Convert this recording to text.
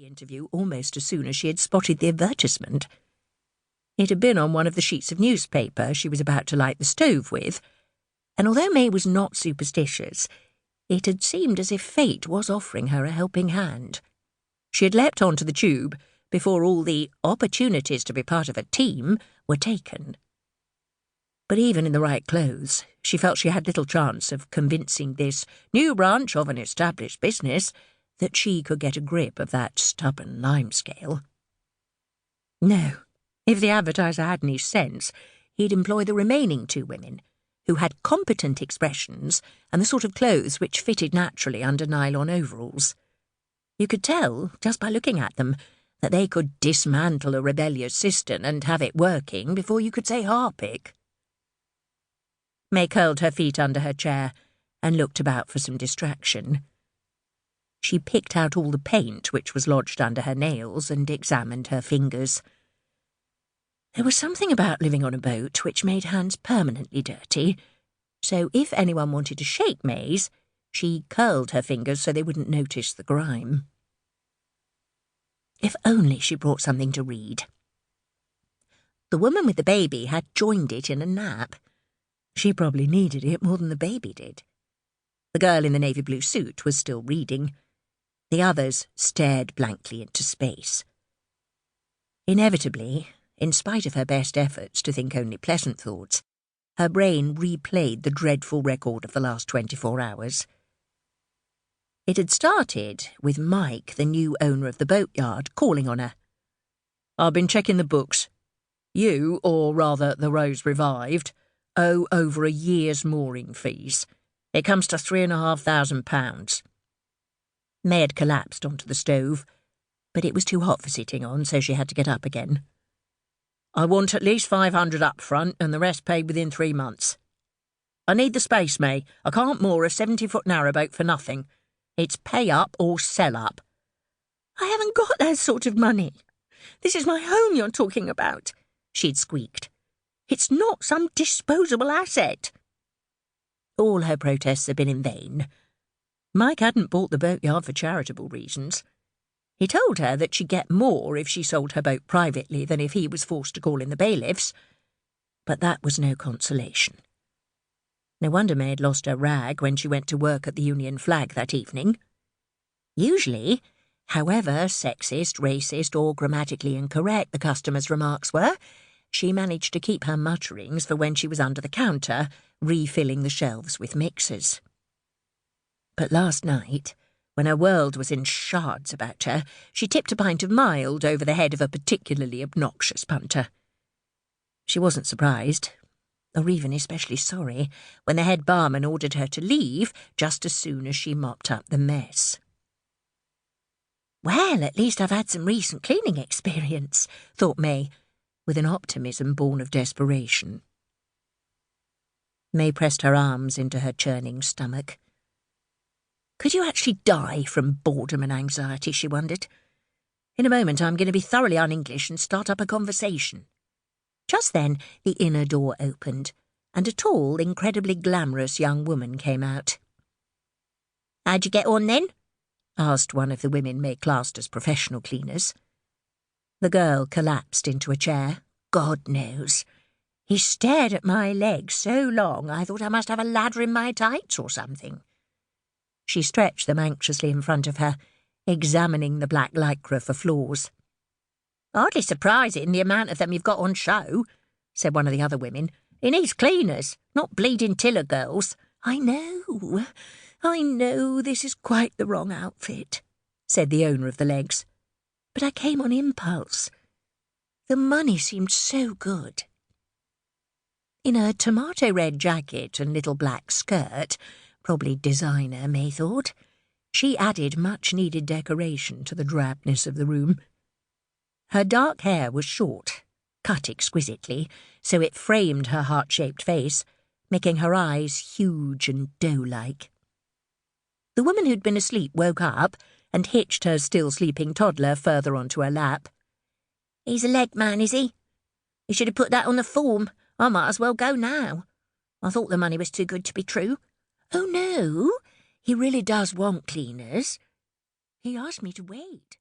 the interview almost as soon as she had spotted the advertisement. It had been on one of the sheets of newspaper she was about to light the stove with, and although May was not superstitious, it had seemed as if fate was offering her a helping hand. She had leapt onto the tube before all the opportunities to be part of a team were taken. But even in the right clothes, she felt she had little chance of convincing this new branch of an established business that she could get a grip of that stubborn limescale. No, if the advertiser had any sense, he'd employ the remaining two women, who had competent expressions and the sort of clothes which fitted naturally under nylon overalls. You could tell, just by looking at them, that they could dismantle a rebellious cistern and have it working before you could say harpic. May curled her feet under her chair and looked about for some distraction. She picked out all the paint which was lodged under her nails and examined her fingers. There was something about living on a boat which made hands permanently dirty, so if anyone wanted to shake May's, she curled her fingers so they wouldn't notice the grime. If only she brought something to read. The woman with the baby had joined it in a nap. She probably needed it more than the baby did. The girl in the navy blue suit was still reading. The others stared blankly into space. Inevitably, in spite of her best efforts to think only pleasant thoughts, her brain replayed the dreadful record of the last 24 hours. It had started with Mike, the new owner of the boatyard, calling on her. "I've been checking the books. You, or rather the Rose Revived, owe over a year's mooring fees. It comes to £3,500. May had collapsed onto the stove, but it was too hot for sitting on, so she had to get up again. "I want at least 500 up front and the rest paid within 3 months. I need the space, May. I can't moor a 70-foot narrowboat for nothing. It's pay up or sell up." "I haven't got that sort of money. This is my home you're talking about," she'd squeaked. "It's not some disposable asset." All her protests had been in vain. Mike hadn't bought the boatyard for charitable reasons. He told her that she'd get more if she sold her boat privately than if he was forced to call in the bailiffs, but that was no consolation. No wonder May had lost her rag when she went to work at the Union Flag that evening. Usually, however sexist, racist, or grammatically incorrect the customer's remarks were, she managed to keep her mutterings for when she was under the counter, refilling the shelves with mixers. But last night, when her world was in shards about her, she tipped a pint of mild over the head of a particularly obnoxious punter. She wasn't surprised, or even especially sorry, when the head barman ordered her to leave just as soon as she mopped up the mess. "Well, at least I've had some recent cleaning experience," thought May, with an optimism born of desperation. May pressed her arms into her churning stomach. Could you actually die from boredom and anxiety, she wondered. In a moment I'm going to be thoroughly un-English and start up a conversation. Just then the inner door opened, and a tall, incredibly glamorous young woman came out. "How'd you get on then?" asked one of the women May classed as professional cleaners. The girl collapsed into a chair. God knows. He stared at my legs so long I thought I must have a ladder in my tights or something. She stretched them anxiously in front of her, examining the black lycra for flaws. "Hardly surprising, the amount of them you've got on show," said one of the other women. "He needs cleaners, not bleeding tiller girls." I know this is quite the wrong outfit," said the owner of the legs. "But I came on impulse. The money seemed so good." In a tomato-red jacket and little black skirt, probably designer, May thought, she added much-needed decoration to the drabness of the room. Her dark hair was short, cut exquisitely, so it framed her heart-shaped face, making her eyes huge and doe-like. The woman who'd been asleep woke up and hitched her still-sleeping toddler further onto her lap. "He's a leg man, is he? You should have put that on the form. I might as well go now. I thought the money was too good to be true." "Oh, no, he really does want cleaners. He asked me to wait."